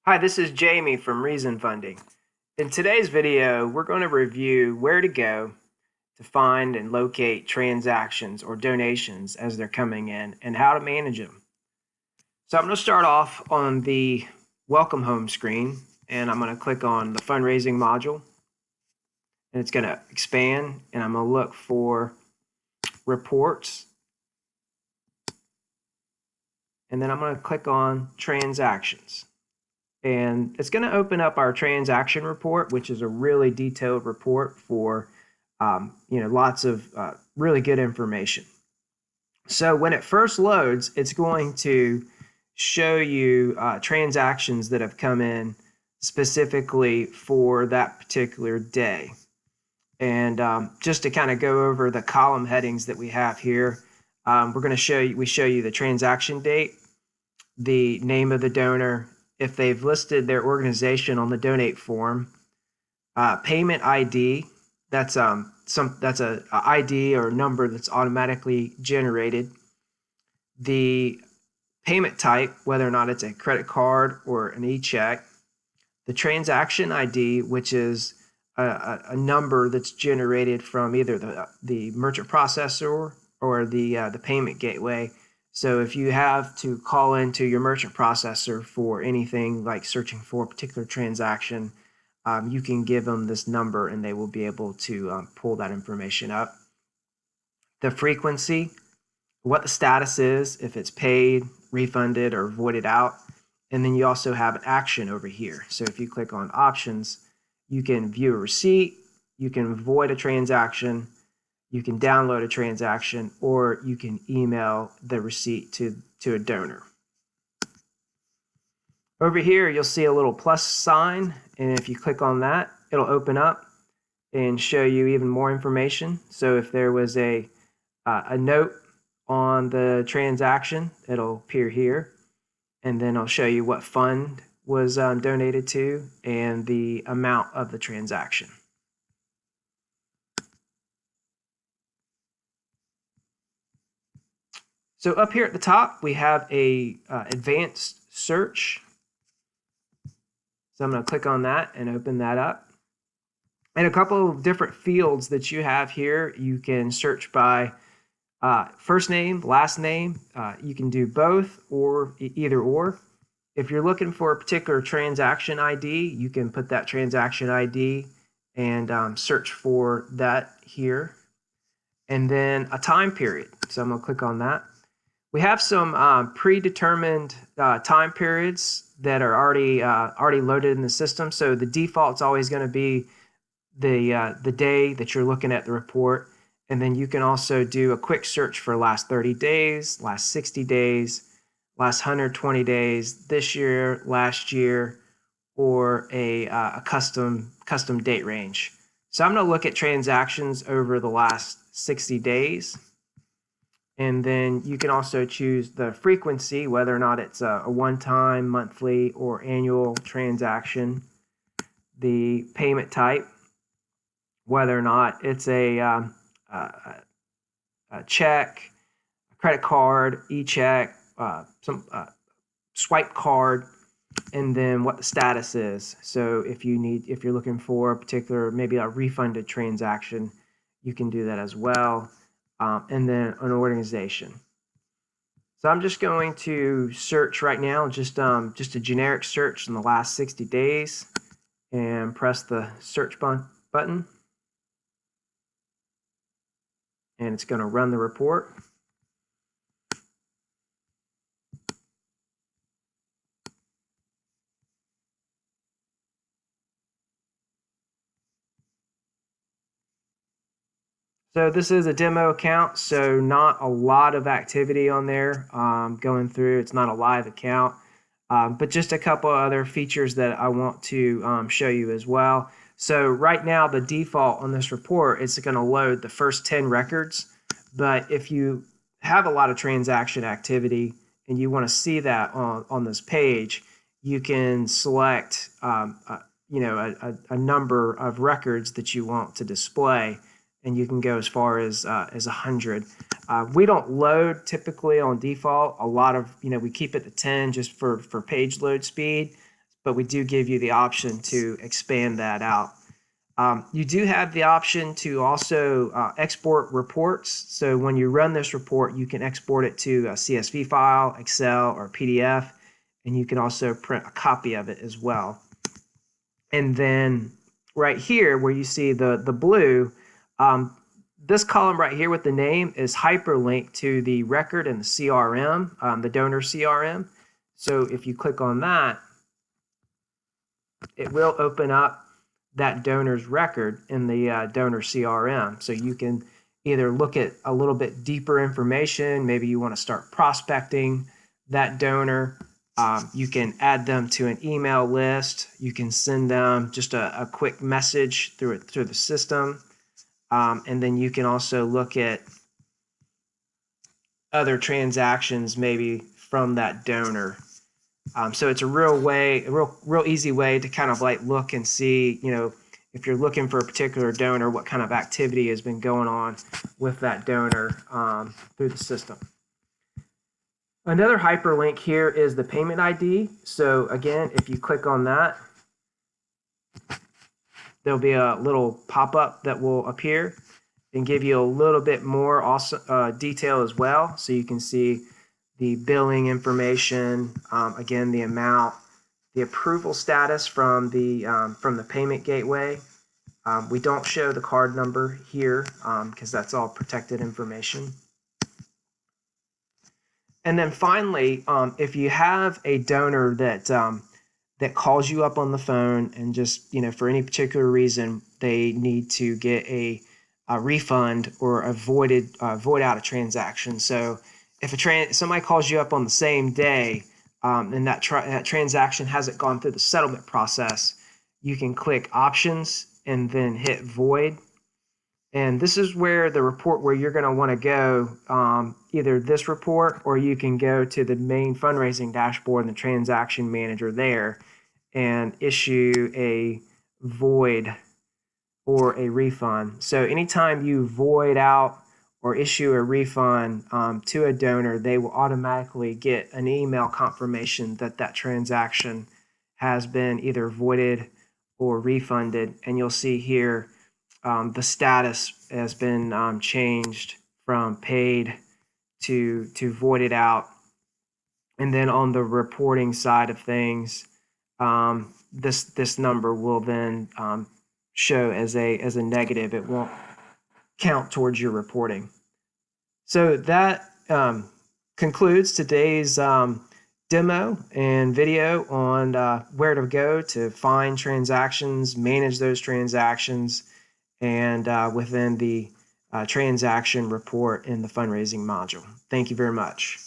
Hi, this is Jamie from Reason Funding. In today's video, we're going to review where to go to find and locate transactions or donations as they're coming in and how to manage them. So I'm going to start off on the Welcome Home screen, and I'm going to click on the fundraising module, and it's going to expand, and I'm going to look for reports, and then I'm going to click on transactions. And it's going to open up our transaction report, which is a really detailed report for lots of really good information. So when it first loads, it's going to show you transactions that have come in specifically for that particular day. And just to kind of go over the column headings that we have here, we're going to show you the transaction date, the name of the donor, if they've listed their organization on the donate form, payment ID, that's a ID or number that's automatically generated, the payment type, whether or not it's a credit card or an e-check, the transaction ID, which is a number that's generated from either the merchant processor or the payment gateway. So if you have to call into your merchant processor for anything like searching for a particular transaction, you can give them this number and they will be able to pull that information up. The frequency, what the status is, if it's paid, refunded, or voided out. And then you also have an action over here. So if you click on options, you can view a receipt, you can void a transaction, you can download a transaction, or you can email the receipt to a donor. Over here, you'll see a little plus sign, and if you click on that, it'll open up and show you even more information. So if there was a note on the transaction, it'll appear here, and then I'll show you what fund was donated to and the amount of the transaction. So up here at the top, we have a advanced search. So I'm going to click on that and open that up. And a couple of different fields that you have here. You can search by first name, last name. You can do both or either or. If you're looking for a particular transaction ID, you can put that transaction ID and search for that here. And then a time period. So I'm going to click on that. We have some predetermined time periods that are already loaded in the system. So the default is always going to be the day that you're looking at the report. And then you can also do a quick search for last 30 days, last 60 days, last 120 days, this year, last year, or a custom date range. So I'm going to look at transactions over the last 60 days. And then you can also choose the frequency, whether or not it's a one-time, monthly, or annual transaction. The payment type, whether or not it's a check, a credit card, e-check, some swipe card, and then what the status is. So if you're looking for a particular, maybe a refunded transaction, you can do that as well. And then an organization. So I'm just going to search right now, just a generic search in the last 60 days, and press the search button. And it's going to run the report. So this is a demo account, so not a lot of activity on there going through. It's not a live account, but just a couple other features that I want to show you as well. So right now, the default on this report is going to load the first 10 records, but if you have a lot of transaction activity and you want to see that on this page, you can select a number of records that you want to display, and you can go as far as 100. We don't load typically on default. A lot of, we keep it to 10 just for page load speed. but we do give you the option to expand that out. You do have the option to also export reports. So when you run this report, you can export it to a CSV file, Excel, or PDF, and you can also print a copy of it as well. And then right here where you see the blue, this column right here with the name is hyperlinked to the record in the CRM, the donor CRM. So if you click on that, it will open up that donor's record in the donor CRM. So you can either look at a little bit deeper information, maybe you want to start prospecting that donor. You can add them to an email list. You can send them just a quick message through the system. And then you can also look at other transactions maybe from that donor. So it's a real easy way to kind of like look and see, if you're looking for a particular donor, what kind of activity has been going on with that donor through the system. Another hyperlink here is the payment ID. So again, if you click on that, there'll be a little pop-up that will appear and give you a little bit more detail as well. So you can see the billing information, again, the amount, the approval status from the payment gateway. We don't show the card number here because that's all protected information. And then finally, if you have a donor that calls you up on the phone and just, for any particular reason, they need to get a refund or void out a transaction. So if somebody calls you up on the same day and that transaction hasn't gone through the settlement process, you can click options and then hit void. And this is where the report where you're going to want to go, either this report or you can go to the main fundraising dashboard and the transaction manager there and issue a void or a refund. So anytime you void out or issue a refund to a donor, they will automatically get an email confirmation that that transaction has been either voided or refunded. And you'll see here the status has been changed from paid to voided out. And then on the reporting side of things, this number will then show as a negative. It won't count towards your reporting. So that concludes today's demo and video on where to go to find transactions, manage those transactions, and within the transaction report in the fundraising module. Thank you very much.